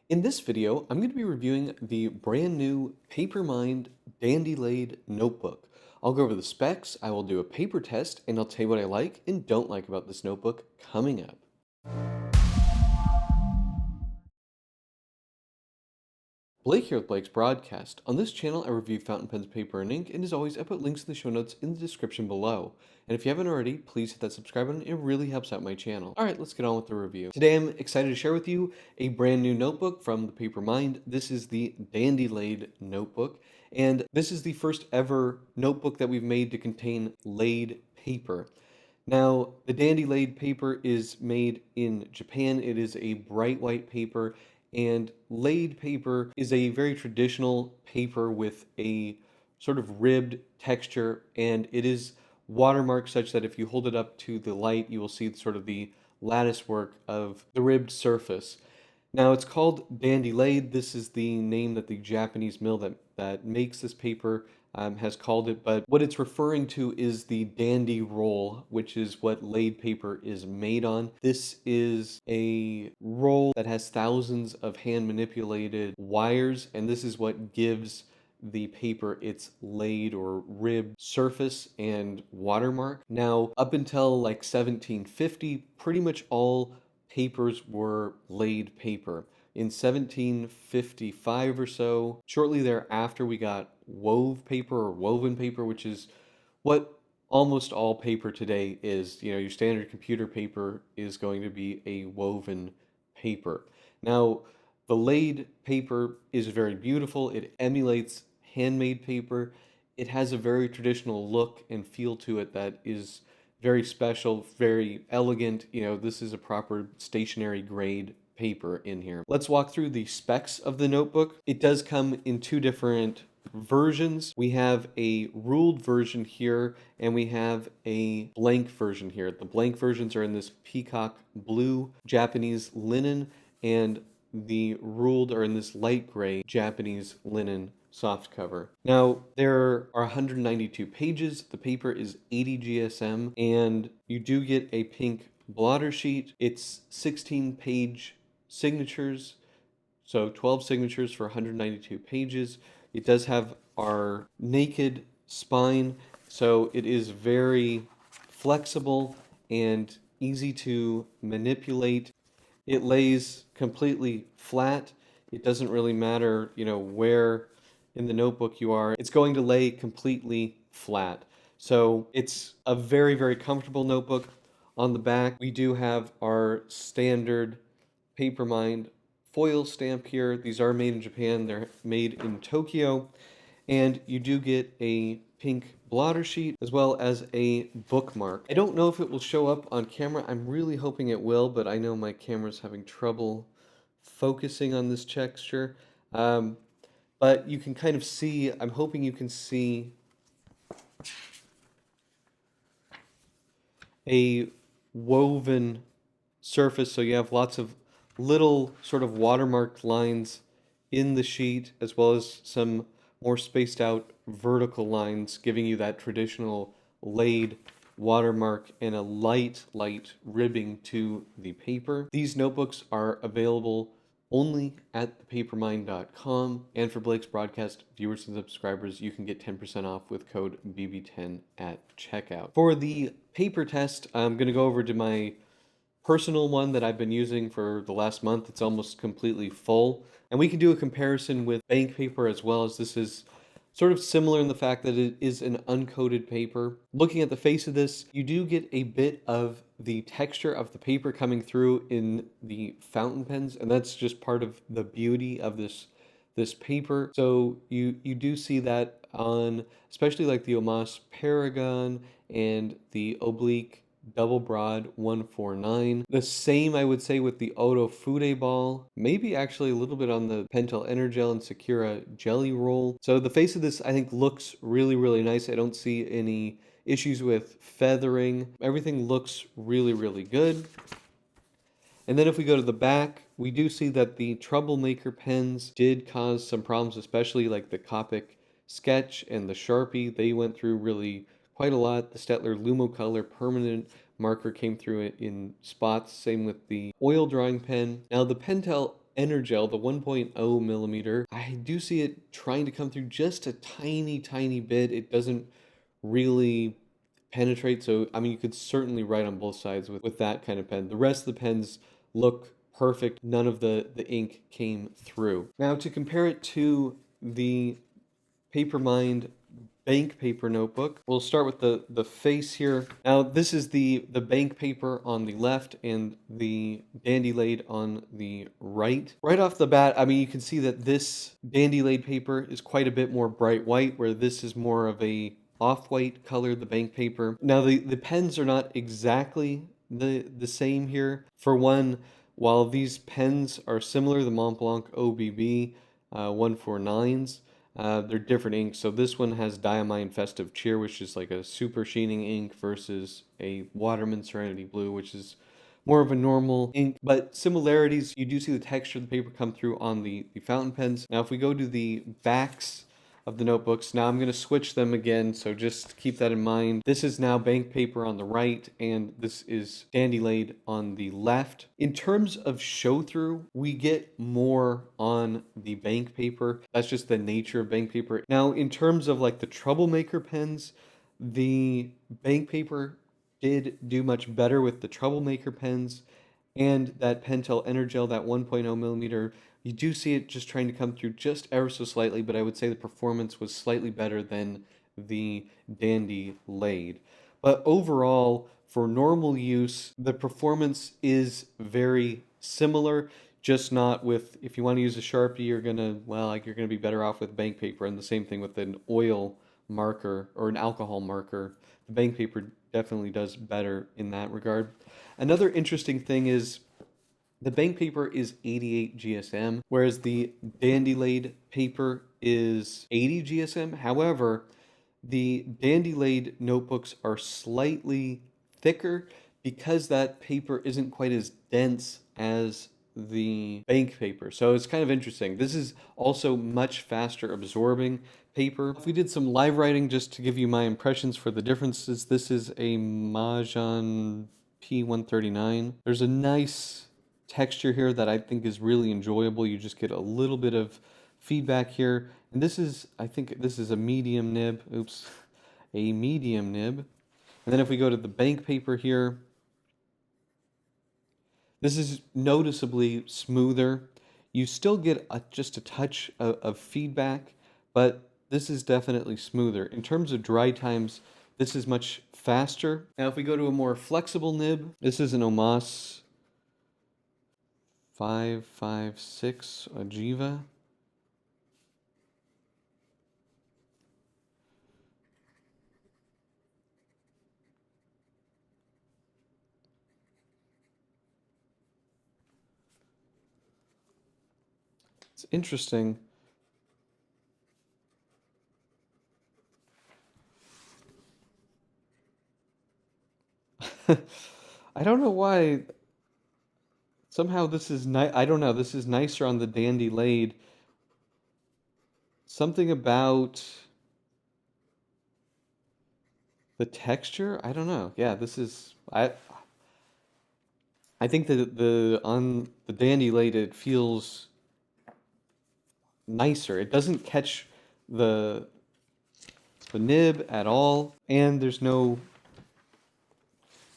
In this video, I'm going to be reviewing the brand new Paper Mind Dandelaid Notebook. I'll go over the specs, I will do a paper test, and I'll tell you what I like and don't like about this notebook coming up. Blake here with Blake's Broadcast. On this channel, I review fountain pens, paper, and ink, and as always, I put links in the show notes in the description below. And if you haven't already, please hit that subscribe button, it really helps out my channel. Alright, let's get on with the review. Today I'm excited to share with you a brand new notebook from the Paper Mind. This is the Dandelaid Notebook, and this is the first ever notebook that we've made to contain laid paper. Now, the Dandelaid paper is made in Japan. It is a bright white paper, and laid paper is a very traditional paper with a sort of ribbed texture, and it is watermarked such that if you hold it up to the light, you will see sort of the lattice work of the ribbed surface. Now, it's called Dandelaid. This is the name that the Japanese mill that makes this paper has called it, but what it's referring to is the dandy roll, which is what laid paper is made on. This is a roll that has thousands of hand manipulated wires, and this is what gives the paper its laid or ribbed surface and watermark. Now, up until like 1750, pretty much all papers were laid paper. In 1755 or so, shortly thereafter, we got wove paper or woven paper, which is what almost all paper today is. You know, your standard computer paper is going to be a woven paper. Now, the laid paper is very beautiful. It emulates handmade paper. It has a very traditional look and feel to it that is very special, very elegant. You know, this is a proper stationery grade paper in here. Let's walk through the specs of the notebook. It does come in two different versions. We have a ruled version here, and we have a blank version here. The blank versions are in this peacock blue Japanese linen, and the ruled are in this light gray Japanese linen soft cover. Now, there are 192 pages. The paper is 80 GSM, and you do get a pink blotter sheet. It's 16-page signatures, so 12 signatures for 192 pages. It does have our naked spine, so it is very flexible and easy to manipulate. It lays completely flat. It doesn't really matter, you know, where in the notebook you are. It's going to lay completely flat. So it's a very, very comfortable notebook. On the back, we do have our standard Paper Mind foil stamp here. These are made in Japan. They're made in Tokyo. And you do get a pink blotter sheet as well as a bookmark. I don't know if it will show up on camera. I'm really hoping it will, but I know my camera's having trouble focusing on this texture. But you can kind of see, I'm hoping you can see a woven surface, so you have lots of little sort of watermarked lines in the sheet, as well as some more spaced out vertical lines, giving you that traditional laid watermark and a light ribbing to the paper. These notebooks are available only at thepapermind.com, and for Blake's Broadcast viewers and subscribers, you can get 10% off with code BB10 at checkout. For the paper test, I'm going to go over to my personal one that I've been using for the last month. It's almost completely full, and we can do a comparison with bank paper as well, as this is sort of similar in the fact that it is an uncoated paper. Looking at the face of this, you do get a bit of the texture of the paper coming through in the fountain pens, and that's just part of the beauty of this paper. So you do see that on especially like the Omas Paragon and the Oblique Double Broad 149. The same I would say with the Oto Fude Ball, maybe actually a little bit on the Pentel Energel and Sakura Jelly Roll. So the face of this I think looks really, really nice. I don't see any issues with feathering. Everything looks really, really good. And then if we go to the back, we do see that the Troublemaker pens did cause some problems, especially like the Copic Sketch and the Sharpie. They went through really quite a lot. The Stettler Lumocolor permanent marker came through it in spots. Same with the oil drawing pen. Now the Pentel Energel, the 1.0 millimeter, I do see it trying to come through just a tiny, tiny bit. It doesn't really penetrate. So, I mean, you could certainly write on both sides with that kind of pen. The rest of the pens look perfect. None of the ink came through. Now, to compare it to the Paper Mind bank paper notebook. We'll start with the face here. Now this is the bank paper on the left and the Dandelaid on the right. Right off the bat, I mean, you can see that this Dandelaid paper is quite a bit more bright white, where this is more of a off-white color, the bank paper. Now the pens are not exactly the same here. For one, while these pens are similar, the Montblanc OBB 149s, they're different inks. So this one has Diamine Festive Cheer, which is like a super sheening ink, versus a Waterman Serenity Blue, which is more of a normal ink. But similarities, you do see the texture of the paper come through on the fountain pens. Now if we go to the backs of the notebooks, now I'm going to switch them again, so just keep that in mind. This is now bank paper on the right, and this is Dandelaid on the left. In terms of show through, we get more on the bank paper. That's just the nature of bank paper. Now in terms of like the troublemaker pens, the bank paper did do much better with the troublemaker pens, and that Pentel Energel, that 1.0 millimeter, you do see it just trying to come through just ever so slightly, but I would say the performance was slightly better than the Dandelaid. But overall, for normal use, the performance is very similar, just not with, if you want to use a Sharpie, you're gonna, well, like you're gonna be better off with bank paper, and the same thing with an oil marker or an alcohol marker. The bank paper definitely does better in that regard. Another interesting thing is the bank paper is 88 GSM, whereas the Dandelaid paper is 80 GSM. However, the Dandelaid notebooks are slightly thicker because that paper isn't quite as dense as the bank paper. So it's kind of interesting. This is also much faster absorbing paper. If we did some live writing just to give you my impressions for the differences, this is a Mahjong P139. There's a nice texture here that I think is really enjoyable. You just get a little bit of feedback here. And this is, I think this is a medium nib. Oops, a medium nib. And then if we go to the bank paper here, this is noticeably smoother. You still get just a touch of feedback, but this is definitely smoother. In terms of dry times, this is much faster. Now if we go to a more flexible nib, this is an Omas 556 Ajiva. It's interesting. I don't know why. Somehow this is I don't know. This is nicer on the Dandelaid. Something about the texture. I don't know. Yeah, this is I think that the on the Dandelaid it feels nicer. It doesn't catch the the nib at all, and there's no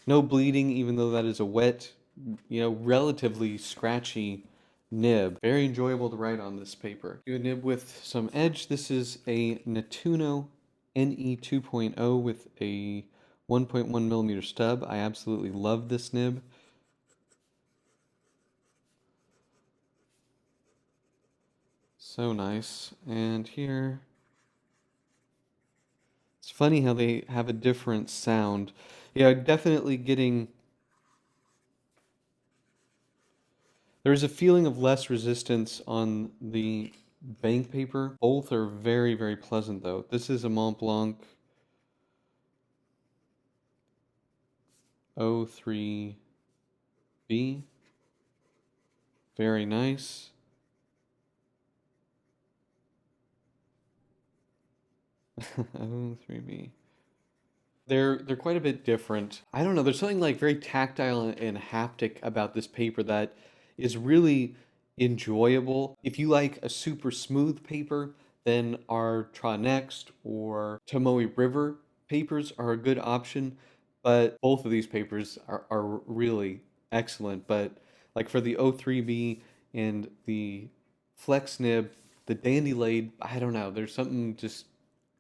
bleeding, even though that is a wet, relatively scratchy nib. Very enjoyable to write on this paper. Do a nib with some edge. This is a Natuno NE 2.0 with a 1.1 millimeter stub. I absolutely love this nib. So nice. And here, it's funny how they have a different sound. Yeah, definitely getting, there's a feeling of less resistance on the bank paper. Both are very, very pleasant though. This is a Montblanc 03B. Very nice. Oh, 3B. They're quite a bit different. I don't know, there's something like very tactile and haptic about this paper that is really enjoyable. If you like a super smooth paper, then our Try Next or Tomoe River papers are a good option, but both of these papers are really excellent. But like for the O3B and the Flex Nib, the Dandelied, I don't know, there's something just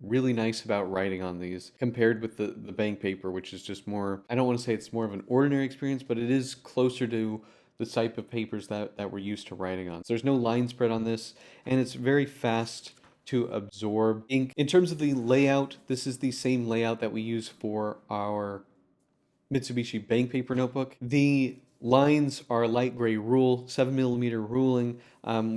really nice about writing on these compared with the bank paper, which is just more, I don't want to say it's more of an ordinary experience, but it is closer to the type of papers that we're used to writing on. So there's no line spread on this, and it's very fast to absorb ink. In terms of the layout, this is the same layout that we use for our Mitsubishi bank paper notebook. The lines are light gray rule, 7mm ruling.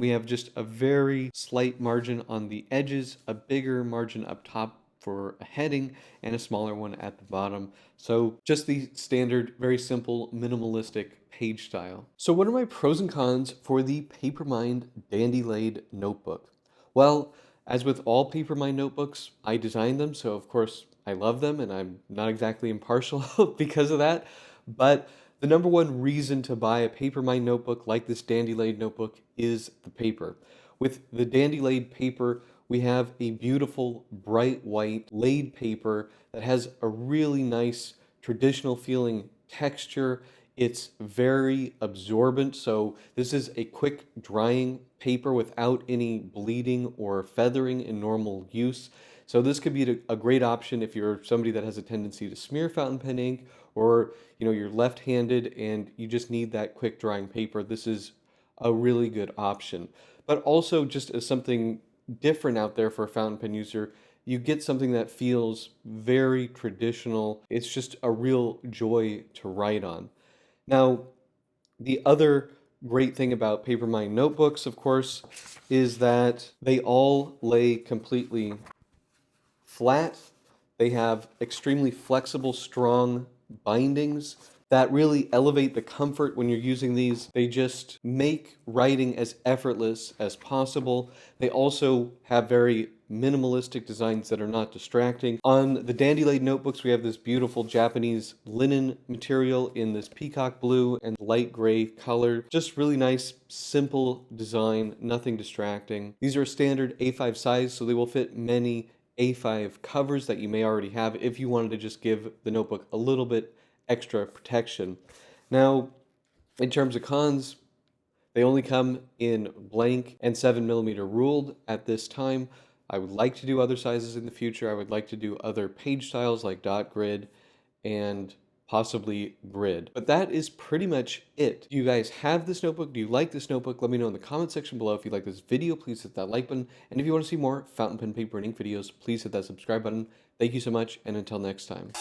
We have just a very slight margin on the edges, a bigger margin up top for a heading, and a smaller one at the bottom. So just the standard, very simple, minimalistic page style. So what are my pros and cons for the Paper Mind Dandelaid Notebook? Well, as with all Paper Mind notebooks, I designed them, so of course I love them, and I'm not exactly impartial because of that. But the number one reason to buy a Paper Mind notebook like this Dandelaid notebook is the paper. With the Dandelaid paper, we have a beautiful, bright white laid paper that has a really nice traditional feeling texture. It's very absorbent, so this is a quick drying paper without any bleeding or feathering in normal use. So this could be a great option if you're somebody that has a tendency to smear fountain pen ink, or you're left-handed and you just need that quick drying paper. This is a really good option. But also, just as something different out there for a fountain pen user, you get something that feels very traditional. It's just a real joy to write on. Now, the other great thing about Paper Mind notebooks, of course, is that they all lay completely flat. They have extremely flexible, strong bindings that really elevate the comfort when you're using these. They just make writing as effortless as possible. They also have very minimalistic designs that are not distracting. On the Dandelied notebooks, we have this beautiful Japanese linen material in this peacock blue and light gray color. Just really nice, simple design, nothing distracting. These are a standard A5 size, so they will fit many A5 covers that you may already have if you wanted to just give the notebook a little bit extra protection. Now, in terms of cons, they only come in blank and 7mm ruled at this time. I would like to do other sizes in the future. I would like to do other page styles like dot grid and possibly grid. But that is pretty much it. Do you guys have this notebook? Do you like this notebook? Let me know in the comment section below. If you like this video, please hit that like button. And if you want to see more fountain pen, paper, and ink videos, please hit that subscribe button. Thank you so much, and until next time.